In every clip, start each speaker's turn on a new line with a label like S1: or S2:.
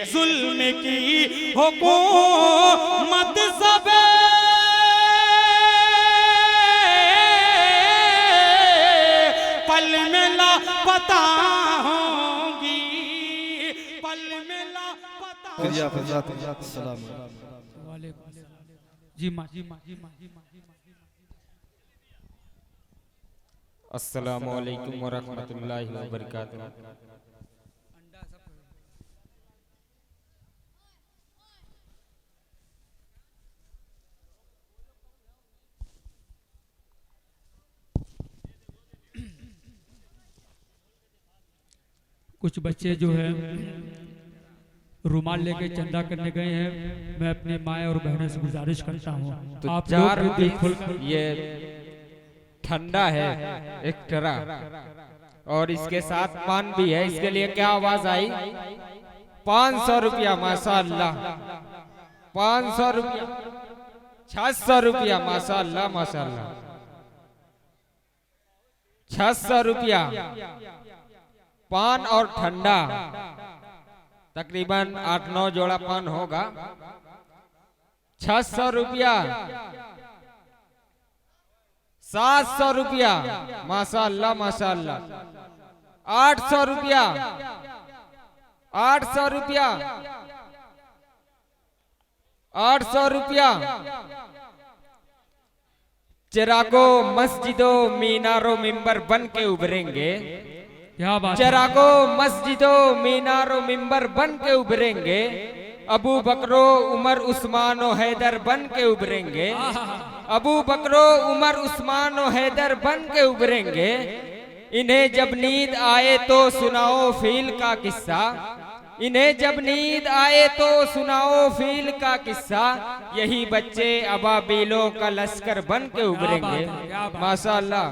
S1: जुल्म की हुकूमत सब पल में लापता होंगी, पल में लापता। जी माँ जी माँ जी माँ जी माँ।
S2: अस्सलामु अलैकुम व रहमतुल्लाहि व बरकातुहू।
S1: कुछ बच्चे जो है रुमाल लेके चंदा करने गए हैं। मैं अपनी माँ और बहनों से गुजारिश करता हूँ
S2: तो
S1: आप
S2: चार
S1: लोग भी
S2: पीस ये ठंडा है एक टरा और इसके साथ पान भी है। इसके लिए क्या आवाज आई? 500 रुपया माशाअल्लाह, 500 रुपया, 600 रुपया माशाअल्लाह माशाअल्लाह, 600 रुपया पान और ठंडा, तकरीबन 8-9 जोड़ा पान होगा। 600 रुपया, 700 रुपया माशाअल्लाह माशाअल्लाह, 800 रुपया, 800 रुपया, 800 रुपया। चिरागों मस्जिदों मीनारों मिंबर बन के उभरेंगे, चिरागों मस्जिदों मीनारों मिंबर बन के उभरेंगे। अबू बकरो उमर उस्मान और हैदर बन के उभरेंगे, अबू बकरो उमर उस्मान और हैदर बन के उभरेंगे। इन्हें जब नींद आए तो सुनाओ फील का किस्सा, इन्हें जब नींद आए तो सुनाओ फील का किस्सा। यही बच्चे अबाबीलों का लश्कर बन के उभरेंगे माशाअल्लाह।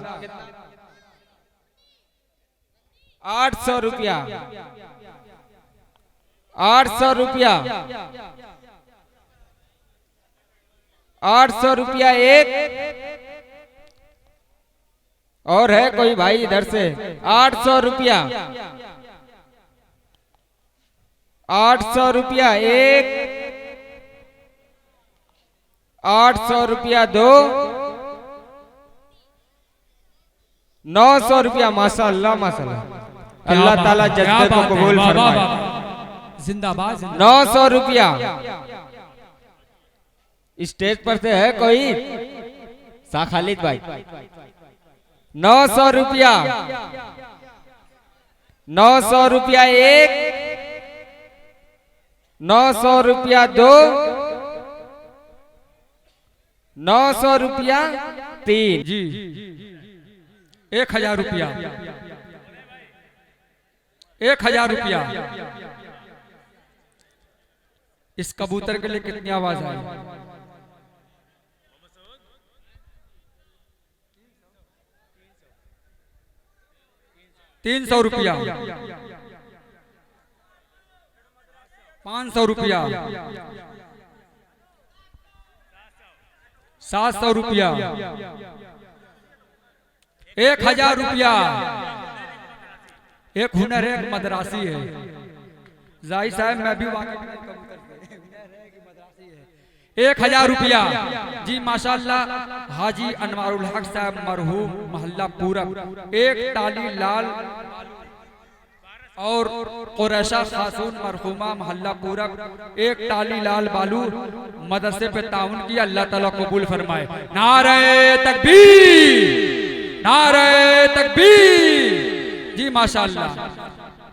S2: 800 रुपया, 800 रुपया, 800 रुपया एक। और है कोई भाई इधर से? 800 रुपया, 800 रुपया एक, 800 रुपया दो, 900 रुपया माशाअल्लाह माशाअल्लाह। अल्लाह ताला जज्बे को कबूल फरमाए।
S1: जिंदाबाद।
S2: 900 रुपया। स्टेज पर से है कोई? सा खालिद भाई। 900 रुपया, 900 रुपया एक, 900 रुपया दो, 900 रुपया तीन।
S1: जी 1000 रुपया, 1000 रुपया। इस कबूतर के लिए कितनी आवाज आई? 300 रुपया, 500 रुपया, 700 रुपया, 1000 रुपया। एक हुनर है, एक मदरासी है। जाहिर साहब मैं भी वाकिफ नहीं कबूतर से। 1000 रुपया जी माशाअल्लाह। हाजी अनवारुल हक साहब मरहूम मोहल्ला पूरब, एक टाली लाल और कुरैशा खासून मरहूमा मोहल्ला पूरब, एक टाली लाल बालू मदरसे पे ताउन किया। अल्लाह ताला कबूल फरमाए। नारे तकबीर, नारे तकबीर जी माशाअल्लाह।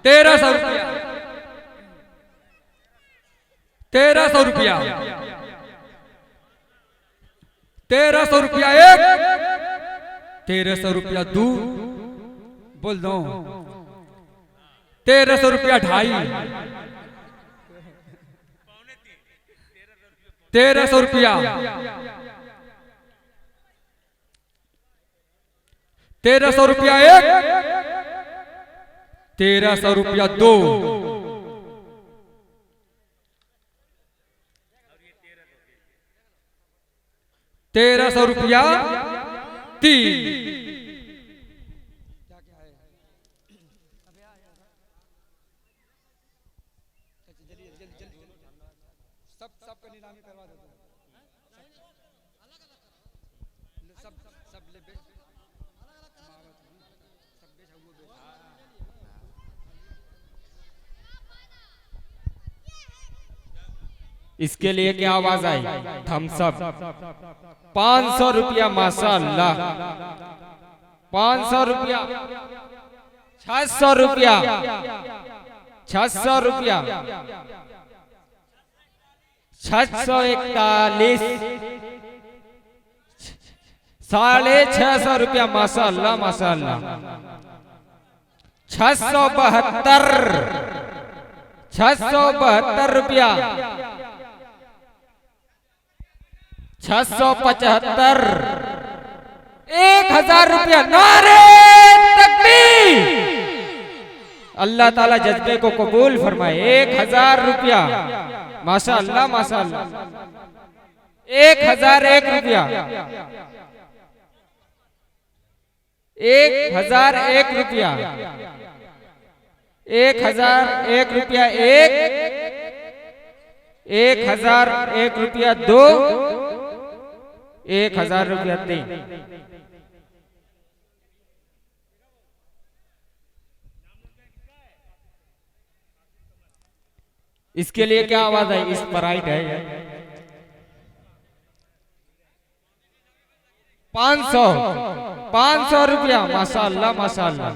S1: 1300 रुपया, 1300 रुपया, 1300 रुपया एक, 1300 रुपया दो, बोल दो 1300 रुपया ढाई, 1300 रुपया, 1300 रुपया एक, 1300 रुपया दो, 1300 रुपया तीन। सबका नीलामी करवा देते हैं। सब सब ले बेच सब बेच वो बेच।
S2: इसके लिए क्या आवाज आई? Thums up. 500 रुपया माशाअल्लाह। 500 रुपया। 600 रुपया। 600 रुपया। 641। 650 रुपया माशाअल्लाह माशाअल्लाह। 672। 672 रुपया। 675। 1000 रुपया। नारे तकबीर। अल्लाह ताला जज्बे को कबूल फरमाए। 1000 रुपया माशाअल्लाह माशाअल्लाह। 1001 रुपया। 1001 रुपया। 1001 रुपया। 1001 रुपया 2। 1000 रुपया 3। इसके लिए क्या आवाज है? इस स्प्राइट है। 500 रुपया माशाअल्लाह माशाअल्लाह।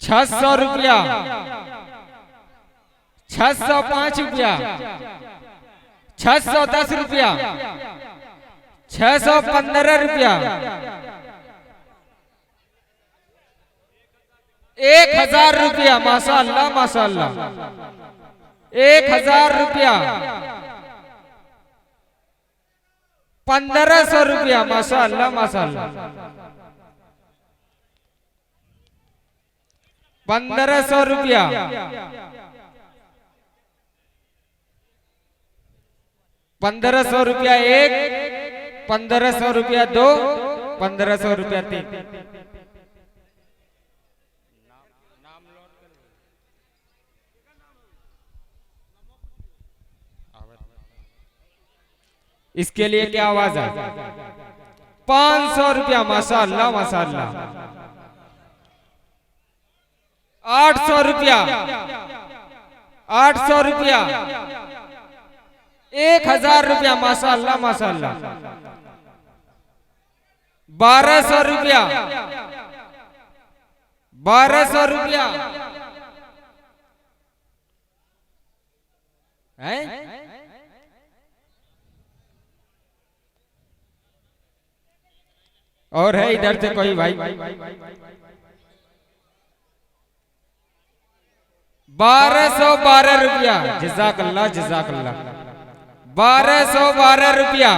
S2: 600 रुपया। 605 रुपया। 610 रुपया। 615 रुपया। 1000 रुपया माशाअल्लाह माशाअल्लाह। 1000 रुपया। 1500 रुपया माशाअल्लाह माशाअल्लाह। 1500 रुपया। 1500 रुपया 1। 1500 रुपया 2। 1500 रुपया 3। इसके लिए क्या आवाज है? 500 रुपया माशाअल्लाह माशाअल्लाह। 800 रुपया। 800 रुपया। 1000 रुपया माशाअल्लाह माशाअल्लाह। 1200 रुपया। 1200 रुपया। है? और है इधर से कोई भाई? 1212 रुपया। जज़ाकल्लाह जज़ाकल्लाह। 1212 रुपया।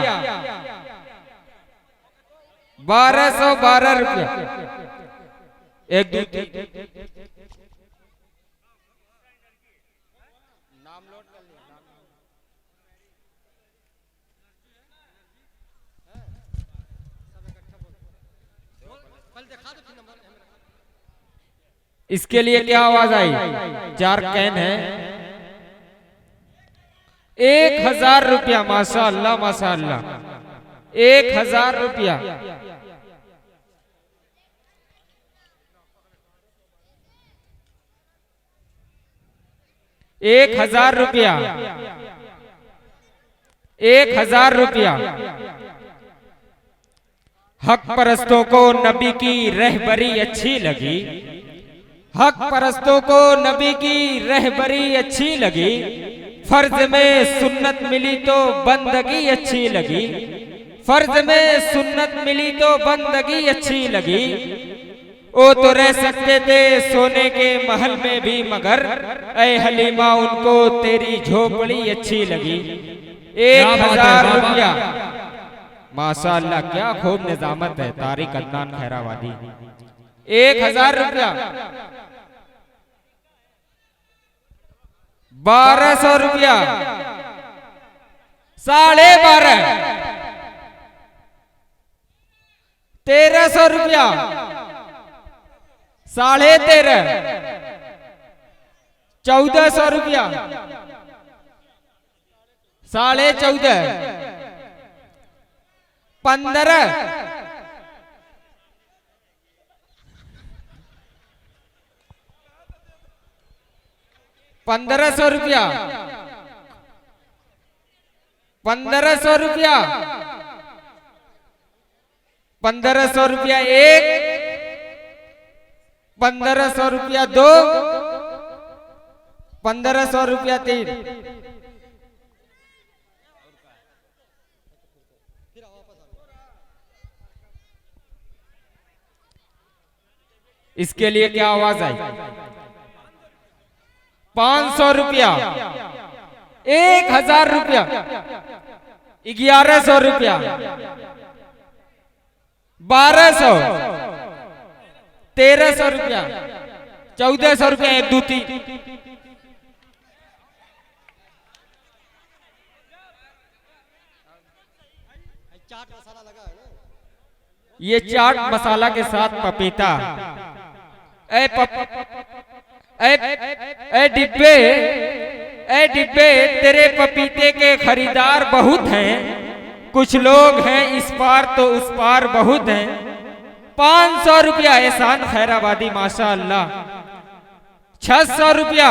S2: 1212 रुपया। 1 2 3 नाम लोड कर लिया। इसके लिए क्या आवाज आई? 4 कैन है। 1000 रुपया माशाअल्लाह माशाअल्लाह। 1000 रुपया। 1000 रुपया। 1000 रुपया। हक परस्तों को नबी की रहबरी अच्छी लगी। हक परस्तों को नबी की रहबरी अच्छी लगी। फर्ज में सुन्नत मिली तो बंदगी अच्छी लगी। फर्ज में सुन्नत मिली तो बंदगी अच्छी लगी। ओ तो रह सकते थे सोने के महल में भी मगर ऐ हलीमा उनको तेरी झोपड़ी अच्छी लगी। 1000 रुपया माशाअल्लाह। क्या खूब निजामत है। तारिक अदनान खैराबादी। 1000 रुपया। 1200 रुपया। 12.5। 1300 रुपया। 13.5। 1400 रुपया। 14.5, 15, 1,500 रुपया, 1,500 रुपया, 1,500 रुपया एक, 1,500 रुपया दो, 1,500 रुपया तीन। इसके लिए क्या आवाज आई? 500 रुपया, 1,000 रुपया, 1,100 रुपया, 1,200, 1,300 रुपया, 1,400 रुपया एक दो तीन। ये चाट मसाला के साथ पपीता। डिब्बे, तेरे पपीते के खरीदार बहुत हैं, कुछ लोग हैं इस पार तो उस पार बहुत हैं। 500 रुपया एहसान खैराबादी, माशा अल्लाह। 600 रुपया,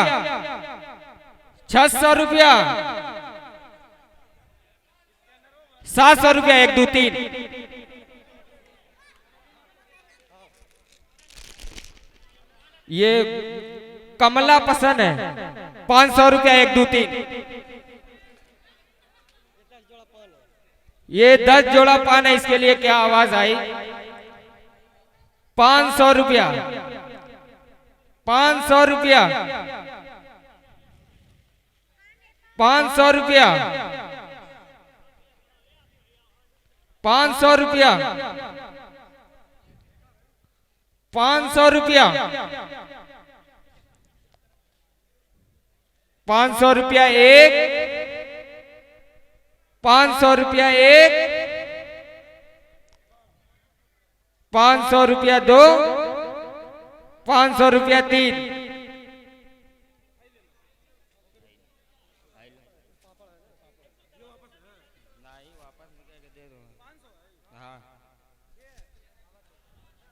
S2: 600 रुपया, 700 रुपया एक दो तीन। ये कमला पसंद है, 500 रुपया एक दो तीन। ये 10 जोड़ा पान है, इसके लिए क्या आवाज आई? 500 रुपया, 500 रुपया, 500 रुपया, 500 रुपया, 500 रुपया, 500 रुपया एक, 500 रुपया एक, 500 रुपया दो, 500 रुपया तीन।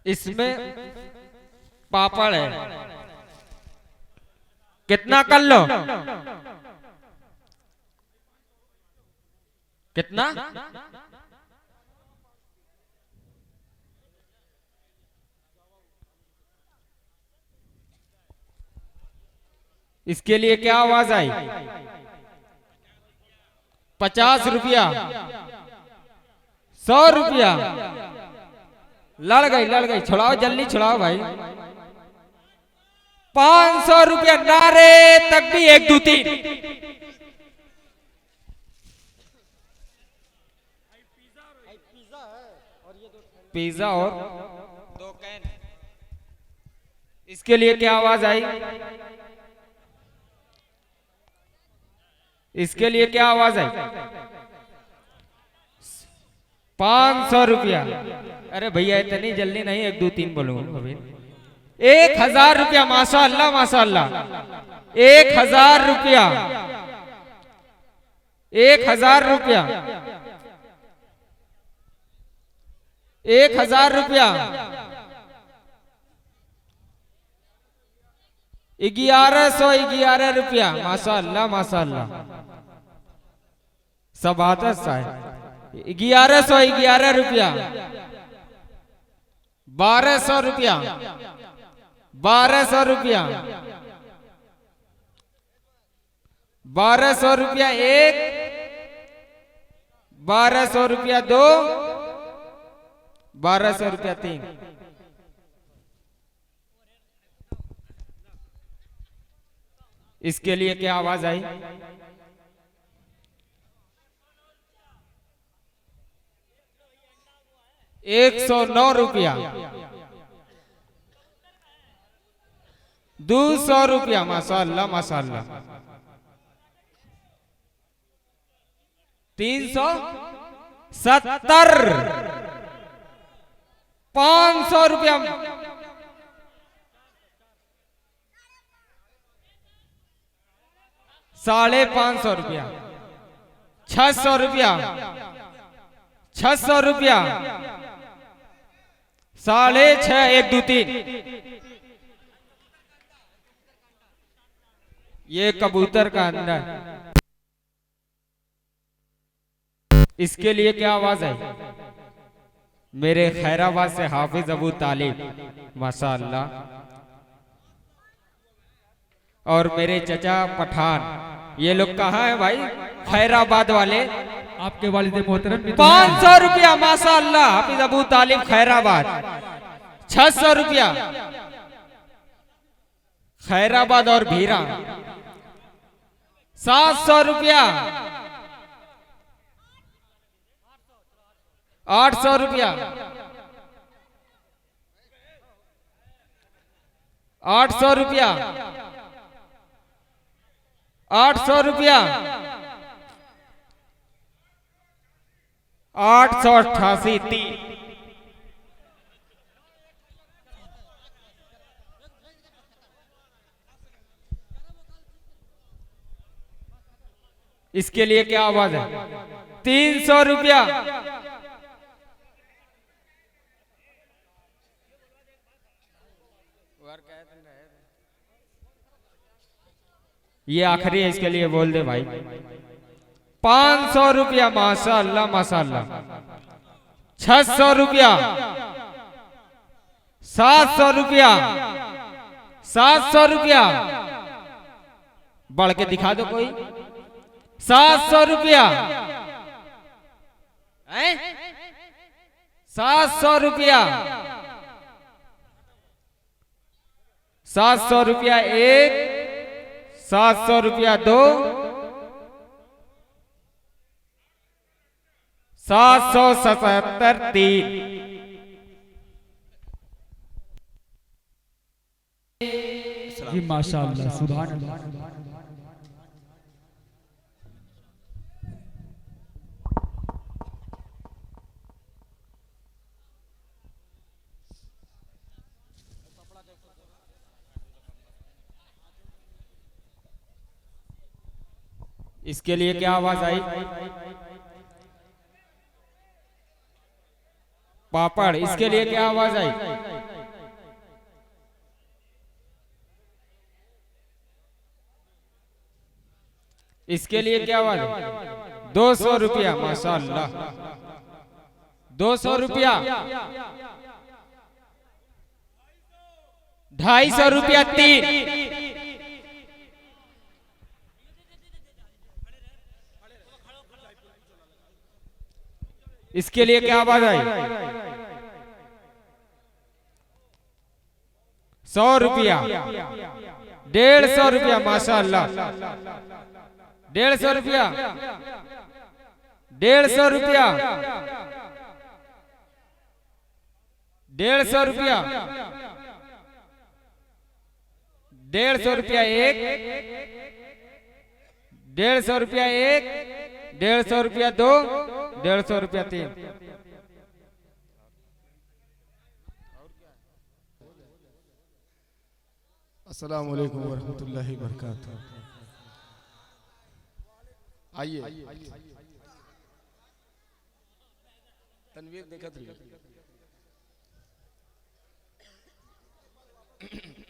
S2: इसमें पापड़ है, कितना कर लो? कितना? इसके लिए क्या आवाज आई? 50 रुपया, 100 रुपया। लड़ गई, छुड़ाओ जल्दी छुड़ाओ भाई। 500 रुपया, नारे तकबीर, एक दो तीन। पिज्जा और दो कैन। इसके लिए क्या आवाज आई? इसके लिए क्या आवाज आई? 500 रुपया। अरे भैया इतनी जल्दी नहीं, एक दो तीन बोलूंगा अभी। 1,000 रुपया, माशा अल्लाह, माशा अल्लाह। 1,000 रुपया, 1,000 रुपया, 1,000 रुपया, 1,111 रुपया, माशा अल्लाह, माशा अल्लाह। सब आता है। 1,111 रुपया, 1,200 रुपया, 1,200 रुपया, 1,200 रुपया एक, 1,200 रुपया दो, 1,200 रुपया तीन। इसके लिए क्या आवाज आई? 109 रुपया, 200 रुपया, माशा अल्लाह, माशा अल्लाह। 370, 500 रुपया, 550 रुपया, ₹600, ₹600, 6.5, 1 2 3। ये कबूतर का अंडा है। इसके लिए क्या आवाज है? मेरे खैराबाद से हाफिज अबू तालिब माशाअल्लाह, और मेरे चचा पठान। ये लोग कहाँ है भाई? खैराबाद वाले।
S1: आपके वालिद मोहतरम भी तो हैं।
S2: ₹500 माशाअल्लाह, हाफिज अबू तालिब खैराबाद। ₹600 खैराबाद और भीरा। ₹700, ₹800, ₹800, ₹800, 888 3। इसके लिए क्या आवाज है? ₹300। ये आखिरी है, इसके लिए बोल दे भाई। ₹500 माशाअल्लाह माशाअल्लाह। ₹600, ₹700, ₹700। बढ़ के दिखा दो कोई। ₹700, ₹700, ₹700 एक, ₹700 दो, 777 3।
S1: जी माशाअल्लाह, सुभान अल्लाह।
S2: इसके लिए क्या आवाज आई? पापड़। इसके लिए क्या आवाज आई? इसके लिए क्या आवाज है? ₹200 माशाअल्लाह। ₹200, ₹250 3। इसके लिए क्या आवाज आई? ₹100, ₹150 माशाअल्लाह। ₹150, ₹150, ₹150, ₹150 एक, ₹150 एक, ₹150 दो, ₹150 3।
S3: अस्सलाम वालेकुम वरहमतुल्लाहि वबरकातुहू। आइए तनवीर देखत रहिए।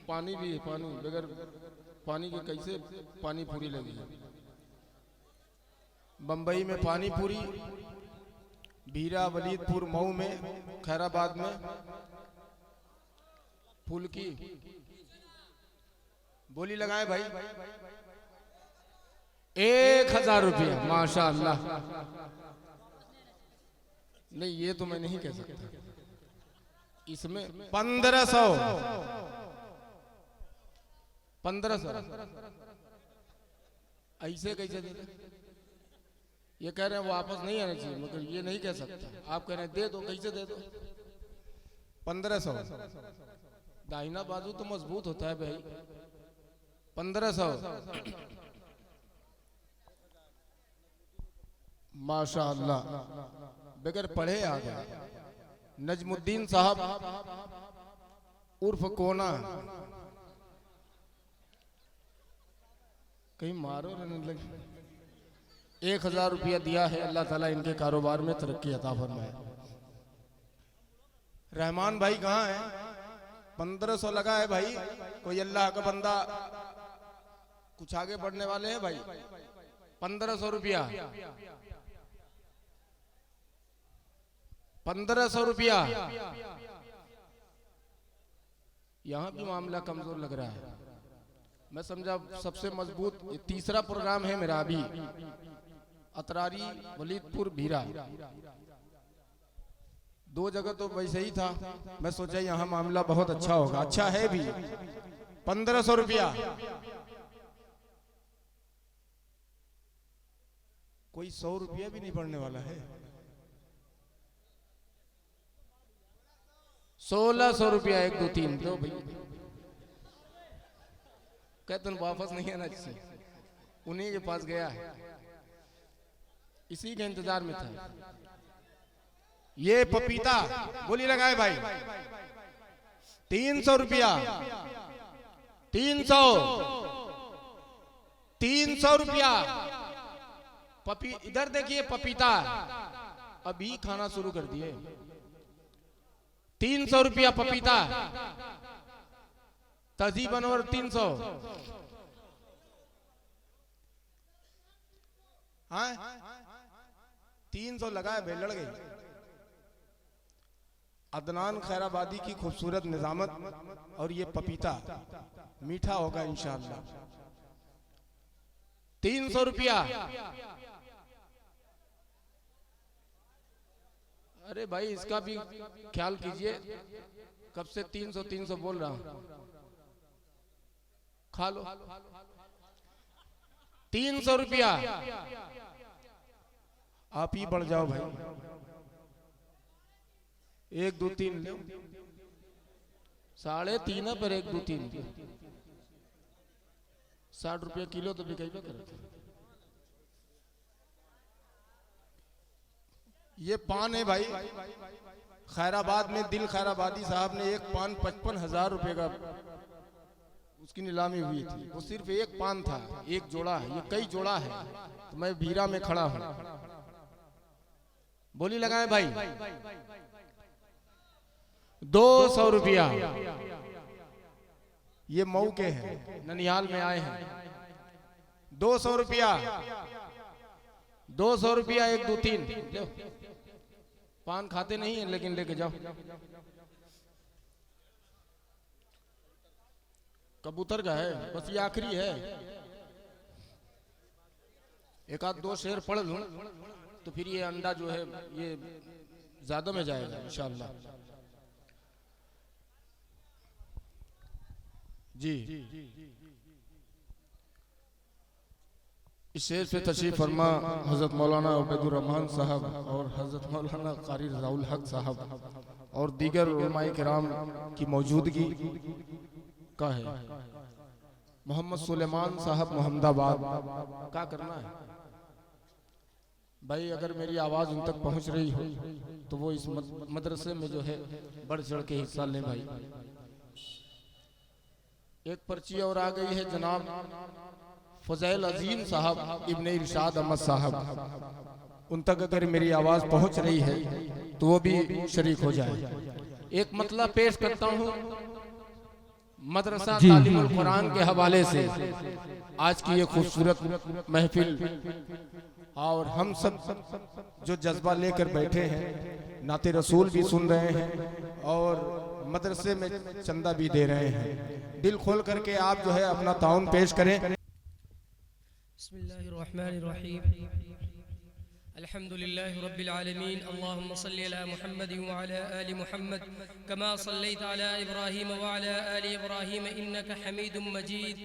S3: पानी भी है, पानी बगैर पानी के कैसे पानी पूरी लगी है? बम्बई में पानी पूरी, भीरा, वलीदपुर, मऊ में, खैराबाद में फुल्की। बोली लगाए भाई। ₹1000 माशाअल्लाह। नहीं ये तो मैं नहीं कह सकता। इसमें 1500 ऐसे कैसे दे? ये कह रहे हैं वापस नहीं आना चाहिए, मगर ये नहीं कह सकता। आप कह रहे हैं दे दो, कैसे दे दो? 1500। दाहिना बाजू तो मजबूत होता है भाई। 1500 माशाअल्लाह। बगैर पढ़े आ गए। नजमुद्दीन साहब उर्फ कोना। कहीं मारो रहने लगे। 1000 रुपया दिया है। अल्लाह ताला इनके कारोबार में तरक्की अता फरमाए। रहमान भाई कहाँ है? 1500 लगा है भाई। कोई अल्लाह का बंदा कुछ आगे बढ़ने वाले हैं भाई? 1500 रुपया, 1500 रुपया। यहां भी मामला कमजोर लग रहा है। मैं समझा सबसे मजबूत तीसरा प्रोग्राम है मेरा अभी, अतरारी वलीदपुर भीरा। 2 जगह तो वैसे ही था। मैं सोचा यहाँ मामला बहुत अच्छा होगा। अच्छा है भी। 1500 रुपया। कोई 100 रुपया भी नहीं पड़ने वाला है। 1600 रुपया 1 2 3 दो भाई। कहते वापस नहीं आना चाहिए, उन्हीं के पास गया है, इसी के इंतजार में था। ये पपीता बोली लगाए भाई 300 रुपया। 300 रुपया। इधर देखिए पपीता अभी खाना शुरू कर दिए। 300 रुपया पपीता। तजीबन और 300। हाँ 300 लगाए भाई, लड़ गई। अदनान खैराबादी की खूबसूरत निजामत। और ये पपीता मीठा होगा इंशाअल्लाह। 300 रुपया। अरे भाई इसका भी ख्याल कीजिए, कब से 300 बोल रहा हूं। खा लो। 300 रुपया। आप ही बढ़ जाओ भाई। 1 2 3 लो। 3.5 पर 1 2 3 60 रुपया किलो तो बिकाई पे करे। ये पान है भाई। खैराबाद में दिल खैराबादी साहब ने एक पान 55,000 रुपए का उसकी नीलामी हुई थी। वो सिर्फ एक पान था, एक जोड़ा है। ये कई जोड़ा है। तो मैं भीरा में खड़ा हूं। बोली लगाए भाई 200 रुपया। ये मऊ के हैं, ननिहाल में आए हैं। 200 रुपया। 200 रुपया 1 2 3 लो। पान खाते नहीं है लेकिन लेके जाओ। कबूतर का है, बस ये आखिरी है। 1 आध 2 शेर पढ़ लूं तो फिर ये अंडा जो है ये ज्यादा में जाएगा इंशाअल्लाह। जी इस शेर से तशरीफ फरमा हजरत मौलाना उबैदुर रहमान साहब और हजरत मौलाना कारी रज़ाउल हक साहब और दीगर उलमाए किराम की मौजूदगी का है। मोहम्मद सुलेमान साहब मोहम्मदाबाद का करना है भाई। अगर मेरी आवाज उन तक पहुंच रही हो तो वो इस मदरसे में जो है बढ़ चढ़ के हिस्सा लें भाई। एक पर्ची और आ गई है जनाब फजैल अजीम साहब इब्ने इरशाद अहमद साहब। उन तक अगर मेरी आवाज पहुंच रही है तो वो भी शरीक हो जाए। एक मतलब पेश करता हूं मदरसा तालीमुल कुरान के हवाले से आज की ये खूबसूरत महफिल। और हम सब जो जज्बा लेकर बैठे हैं, नाते रसूल भी सुन रहे हैं और मदरसे में चंदा भी दे रहे हैं। दिल खोल करके आप जो है अपना ताउन पेश करें।
S4: बिस्मिल्लाहिर्रहमानिर्रहीम। अल्हम्दुलिल्लाहि रब्बिल आलमीन। अल्लाहुम्मा सल्लि अला मुहम्मद व अला आलि मुहम्मद कमा सल्लैता अला इब्राहीम व अला आलि इब्राहीम इन्नका हमीदुम मजीद।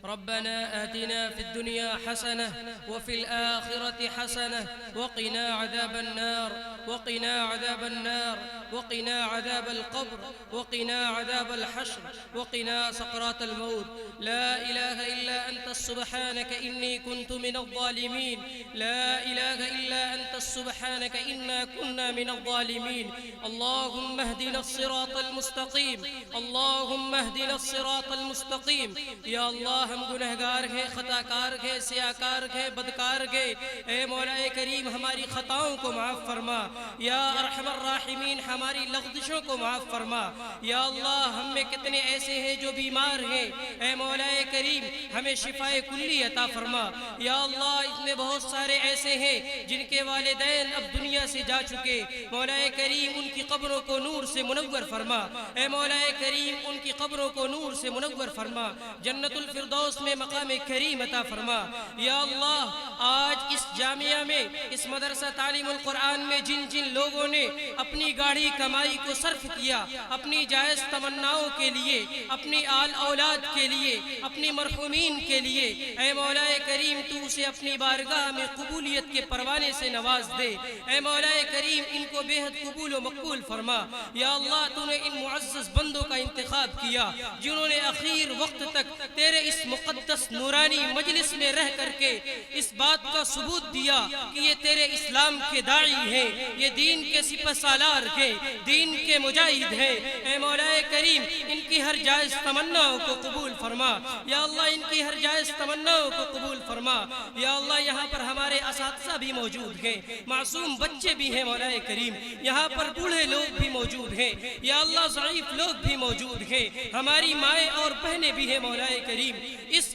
S4: रब्बना आतिना फिद दुनिया हसनह व फिल आखिरति हसनह व क़िना अज़ाबन नार व क़िना अज़ाबन नार व क़िना अज़ाबल क़ब्र व क़िना अज़ाबल हश्र व क़िना सकरातल मौत। ला इलाहा इल्ला अंता सुब्हानका इन्नी कुन्तु मिनज़ ज़ालिमीन। ला इलाहा इल्ला अंता सुब्हानका इन्ना कुन्ना मिनज़ ज़ालिमीन। अल्लाहुम्मा इहदिना अस्सिरातल मुस्तक़ीम। अल्लाहुम्मा इहदिना अस्सिरातल मुस्तक़ीम। या अल्लाह हम गुनहगार हैं, खताकार हैं, सियाकार हैं, बदकार हैं। ए मौलाए करीम हमारी खताओं को माफ़ फरमा। या अरहमर राहिमीन हमारी लग़ज़िशों को माफ़ फरमा। या अल्लाह हम में कितने ऐसे हैं जो बीमार हैं, ए मौलाए करीम हमें शिफाए कुल्ली अता फरमा। या अल्लाह इसमें बहुत सारे ऐसे हैं जिनके वालिदैन अब दुनिया से जा चुके, मौलाए करीम उनकी कब्रों को नूर से मुनव्वर फरमा। ए मौलाए करीम उनकी कब्रों को नूर से मुनव्वर फरमा, जन्नतुल फिरदौस में मकाम करीम अता फरमा। या अल्लाह आज इस जामिया में, इस मदरसा तालीमुल कुरान में जिन जिन लोगों ने अपनी गाढ़ी कमाई को सर्फ किया अपनी जायज़ तमन्नाओं के लिए, अपनी आल औलाद के लिए, अपनी मरहूमीन के लिए, ए मौलाए करीम तू उसे अपनी बारगाह में कबूलियत के परवाने से नवाज दे। ए मौलाए करीम इनको बेहद कबूल व मकबूल फरमा। या अल्लाह तूने इन मुअज़्ज़ज़ बंदों का इंतखाब किया जिन्होंने आखिर वक्त तक तेरे इस मुक़द्दस नूरानी मजलिस में रह करके इस बात का सबूत दिया कि ये तेरे इस्लाम के दाई हैं, ये दीन के सिपहसालार हैं, दीन के मुजाहिद हैं। ए मौलाए करीम इनकी हर जायज़ तमन्नाओं को कबूल फरमा। या अल्लाह इनकी हर जायज़ तमन्नाओं को कबूल फरमा। या अल्लाह यहाँ पर हमारे असातिज़ा भी मौजूद हैं, मासूम बच्चे भी हैं मौलाए करीम, यहाँ पर बूढ़े लोग भी मौजूद हैं। या अल्लाह ज़ईफ़ लोग भी मौजूद हैं, हमारी माएँ और बहनें भी हैं मौलाए करीम। इस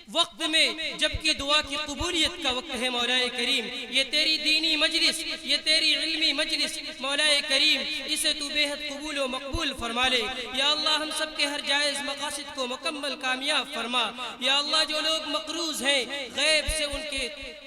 S4: वक्त में जबकि दुआ की कबूलियत का वक्त है मौलाए करीम, ये तेरी दीनी मजलिस, ये तेरी इल्मी मजलिस मौलाए करीम, इसे तू बेहद कबूल व मकबूल फरमा ले। या अल्लाह हम सब के हर जायज़ मकासद को मुकम्मल कामयाब फरमा। या अल्लाह जो लोग मकरूज़ हैं गैब से उनके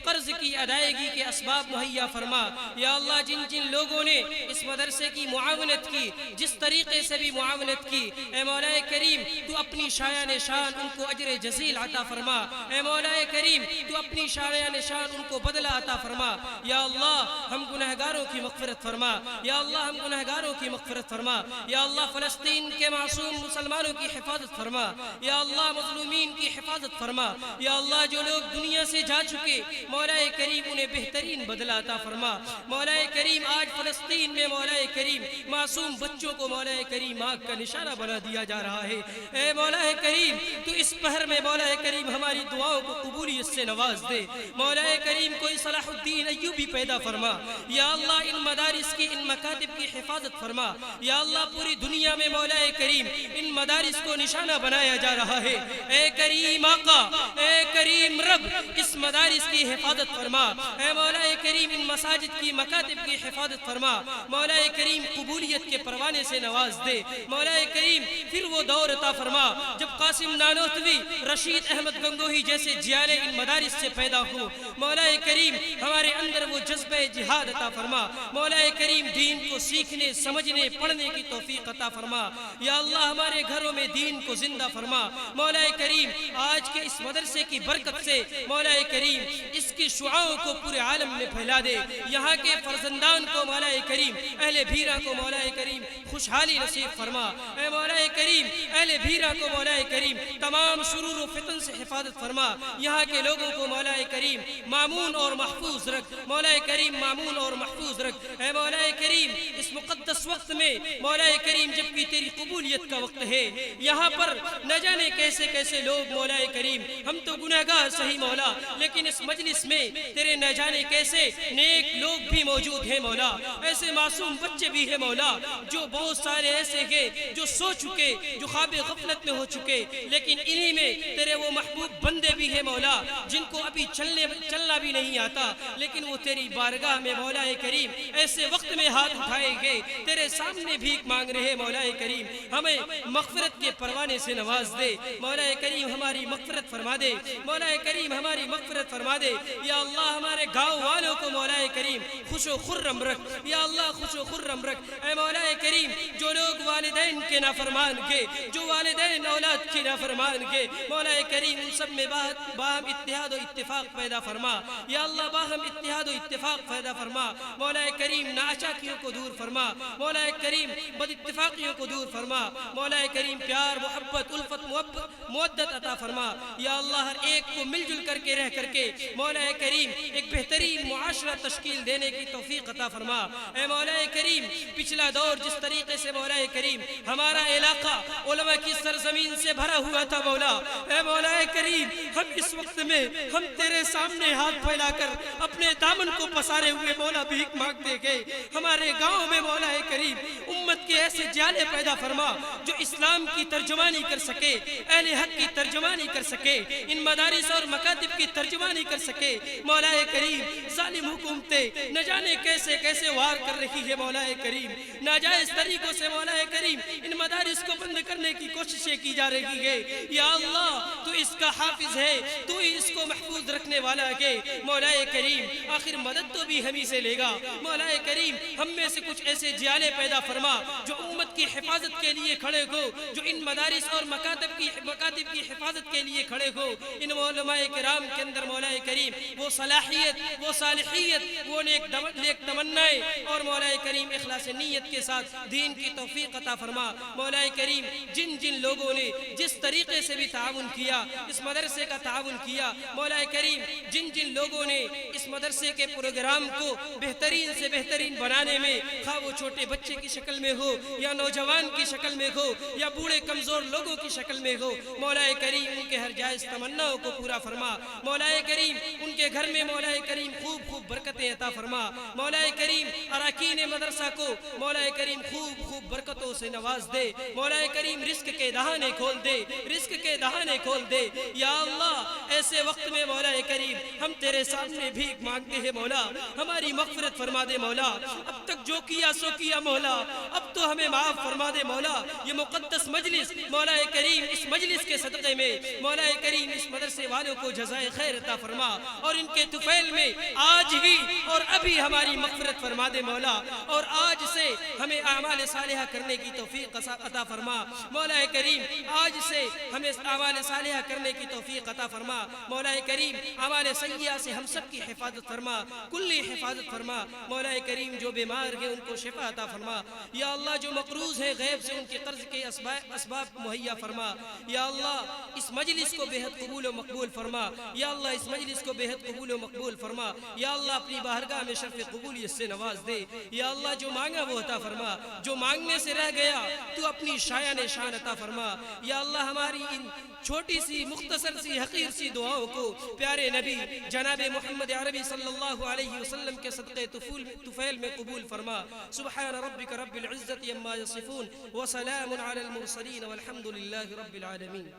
S4: कर्ज की अदायगी के असबाब मुहैया फरमा। या अल्लाह जिन जिन लोगों ने इस मदरसे की मुआवनत की, जिस तरीके से भी मुआवनत की, ए मौलाए करीम तू अपनी शायान शान उनको अजर जज़ील अता फरमा। ए मौलाए करीम तू अपनी शायान शान उनको बदला अता फरमा। या अल्लाह हम गुनहगारों की मग़फ़िरत फरमा। या अल्लाह हम गुनहगारों की मग़फ़िरत फरमा। या अल्लाह फ़लस्तीन के मासूम मुसलमानों की हिफाजत फरमा। या अल्लाह मज़लूमीन की हिफाजत फरमा। या अल्लाह जो लोग दुनिया से जा चुके मौलाए करीम उन्हें बेहतरीन बदला अता फरमा। मौलाए करीम आज फ़लस्तीन में मौलाए करीम मासूम बच्चों को मौलाए करीम आग का निशाना बना दिया जा रहा है। ए मौलाए करीम तू इस पहर में मौलाए करीम हमारी दुआओं को कबूलियत से नवाज दे। मौलाए करीम कोई सलाहुद्दीन अय्यूबी पैदा फरमा। या अल्लाह इन मदारिस की, इन मकातिब की हिफाजत फरमा। या अल्लाह पूरी दुनिया में मौलाए करीम इन मदारिस को निशाना बनाया जा रहा है। ए करीम आका, ए करीम रब इस मदारिस की हिफाजत फरमा। ए मौलाए करीम इन मसाजिद की, मकातिब की हिफाजत फरमा। मौलाए करीम कबूलियत के परवाने से नवाज दे। मौलाए करीम फिर वो दौर अता फरमा जब कासिम नानोतवी, रशीद अहमद गंगोही जैसे जियाले इन मदारिस से पैदा हो। मौलाए करीम हमारे अंदर वो जज्बे जिहाद अता फरमा। मौलाए करीम दीन को सीखने, समझने, पढ़ने की तौफीक अता फरमा। या अल्लाह हमारे घरों में दीन को जिंदा फरमा। मौलाए करीम आज के इस मदरसे की बरकत से मौलाए करीम इसकी शुआओं को पूरे आलम में फैला दे। यहाँ के फर्जंदान को मौलाए करीम, अहले भीरा को मौलाए करीम खुशहाली नसीब फरमा। ए मौलाए करीम अहले भीरा को मौलाए करीम तमाम शुरूर व फितन से हिफाजत फरमा। यहाँ के लोगों को मौलाए करीम मामून और महफूज रख। मौलाए करीम मामून और महफूज रख। ए मौलाए करीम इस मुक़द्दस वक्त में मौलाए करीम जबकि तेरी कबूलियत का वक्त है, यहाँ पर न जाने कैसे कैसे लोग मौलाए करीम, हम तो गुनहगार सही मौला, लेकिन इस मजलिस में तेरे न जाने कैसे नेक लोग भी मौजूद हैं मौला। ऐसे मासूम बच्चे भी हैं मौला, जो बहुत सारे ऐसे हैं जो सो चुके, जो ख्वाब गफलत में हो चुके, लेकिन इन्हीं में तेरे वो महबूब बंदे भी हैं मौला जिनको अभी चलना भी नहीं आता, लेकिन वो तेरी बारगाह में मौलाए करीम ऐसे वक्त में हाथ उठाएंगे, तेरे सामने भीख मांग रहे हैं। मौलाए करीम हमें मग़फ़िरत के परवाने से नवाज दे। मौलाए करीम हमारी मग़फ़िरत फरमा दे। मौलाए करीम हमारी मग़फ़िरत फरमा दे। या अल्लाह हमारे गाँव वालों को मौलाए करीम खुशो खुर्रम रख। या अल्लाह खुशो खुर्रम रख। ए मौलाए करीम जो लोग वालिदैन के नाफरमान के, जो वालिदैन औलाद के नाफरमान के, मौलाए करीम उन सब में बाहम इत्तेहाद और इत्तेफाक पैदा फरमा। या अल्लाह बाहम इत्तेहाद और इत्तेफाक पैदा फरमा। मौला करीम नाचाकियों को दूर फरमा। मौला करीम बदइत्तेफाकियों को दूर फरमा। मौला करीम प्यार मोहब्बत उल्फत मुवद्दत अता फरमा। या अल्लाह हर एक को मिलजुल करके रह करके मौला करीम एक बेहतरीन मुआशरा तश्कील देने की तौफीक अता फरमा। ए मौला करीम पिछला दौर जिस तरीके से मौला करीम हमारा इलाका उलमा की सरजमीन से भरा हुआ था मौला, ए मौला करीम हम इस वक्त में हम तेरे सामने हाथ फैलाकर अपने दामन को पसारे हुए मौला भीख मांगते गए। हमारे गाँव में मौला करीम उम्मत के ऐसे जाले पैदा फरमा जो इस्लाम की तर्जुमानी कर सके, अहले हक की तर्जुमानी कर सके, इन मदारिस और मकातिब की तर्जुमानी कर सके। मौला करीम जालिम हुकूमतें न जाने कैसे कैसे वार कर रही है मौला करीम, नाजायज तरीकों से मौला करीम इन मदारिस को बंद करने की कोशिशें की जा रही है। या अल्लाह तू इसका हाफिज है, तू ही इसको महफूज रखने वाला है। मौला करीम आखिर मदद तो भी हम ही से लेगा। मौला करीम हम में से कुछ ऐसे जियाले पैदा फरमा जो उम्मत की हिफाजत के लिए खड़े हो, जो इन मदारिस और मकातिब की हिफाजत के लिए खड़े हो। इन उलमाए किराम के अंदर मौला करीम वो सलाहियत, वो सालिहियत, वो नेक तमन्नाएं और मौला करीम इखलास नीयत के साथ दीन की तौफीक अता फरमा। मौला करीम जिन जिन लोगों ने जिस तरीके से भी ताउन किया, इस मदरसे का ताउन किया, मौला करीम जिन जिन लोगों ने इस मदरसे के प्रोग्राम को बेहतरीन से बेहतरीन बनाने में, खा वो छोटे बच्चे की शक्ल में हो या नौजवान की शक्ल में हो या बूढ़े कमजोर लोगों की शक्ल में हो, मौला करीम उनके हर जायज तमन्नाओं को पूरा फरमा। मौला करीम उनके घर में मौला करीम खूब खूब बरकतें अता फरमा। मौला करीम अराकीन मदरसा को मौला करीम खूब खूब बरकतों से नवाज दे। मौला करीम रिस्क के दहाने खोल दे, रिस्क के दहाने खोल दे। या अल्लाह ऐसे वक्त में मौला करीम हम तेरे सामने भीख मांगते हैं मौला, हमारी मग़फ़िरत फरमा दे मौला। अब तक जो किया सो किया मौला, अब तो हमें माफ फरमा दे मौला। ये मुक़द्दस मजलिस मौला करीम इस मजलिस के सदक़े में मौला करीम इस मदरसे वालों को जज़ाए खैर अता फरमा और इनके तुफ़ैल में आज ही और अभी हमारी मग़फ़िरत फरमा दे मौला। और आज से हमें आमाल सालिहा करने की तौफीक अता फरमा मौला करीम। आज से हमें आमाल सालिहा करने की तौफीक अता फरमा मौला करीम। आमाल सय्या से हम सब की हिफाजत फरमा, कुल्ली हिफाजत फरमा मौला करीम। जो बीमार है उनको शिफा अता फरमा। या अल्लाह जो मक़रूज़ है गैब से उनके कर्ज के असबाब मुहैया फरमा। या अल्लाह इस मजलिस को बेहद कबूल व मकबूल फरमा। या अल्लाह इस मजलिस को बेहद कबूल व मकबूल फरमा। या अल्लाह अपनी बारगाह में शर्फ़ कबूलियत से नवाज दे। या अल्लाह जो मांगा वो अता फरमा, जो मांगने से रह गया तू अपनी शायान शान अता फरमा। या अल्लाह हमारी इन छोटी सी मुख्तसर सी हकीर सी दुआओं को प्यारे नबी जनाब मोहम्मद अरबी सल्लल्लाहु अलैहि वसल्लम के सदक़े तुफ़ैल में कबूल फरमा। सुब्हान रब्बिक रब्बिल इज़्ज़ति अम्मा यसिफून व सलामुन अलल मुरसलीन वल्हम्दुलिल्लाहि रब्बिल आलमीन।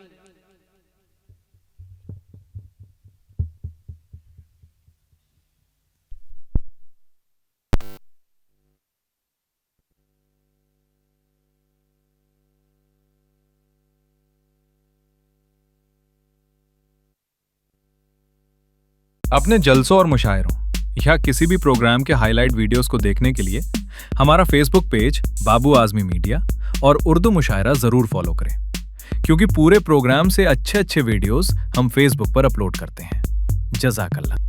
S5: अपने जलसों और मुशायरों या किसी भी प्रोग्राम के हाईलाइट वीडियोस को देखने के लिए हमारा फेसबुक पेज बाबू आज़मी मीडिया और उर्दू मुशायरा जरूर फॉलो करें, क्योंकि पूरे प्रोग्राम से अच्छे वीडियोस हम फेसबुक पर अपलोड करते हैं। जज़ाकल्लाह।